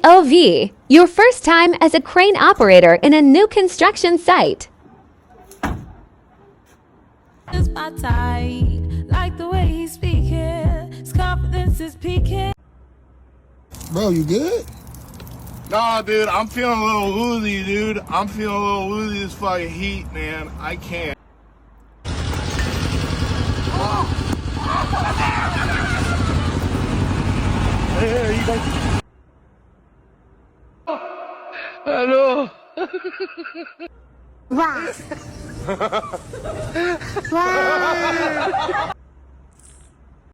POV, your first time as a crane operator in a new construction site. It's my type, like the way he's speaking. His confidence is peaking. Bro, you good? Nah, dude, I'm feeling a little woozy, dude. I'm feeling a little woozy. This fucking heat, man. I can't. Hey, you guys. Hello. Wow. Wow.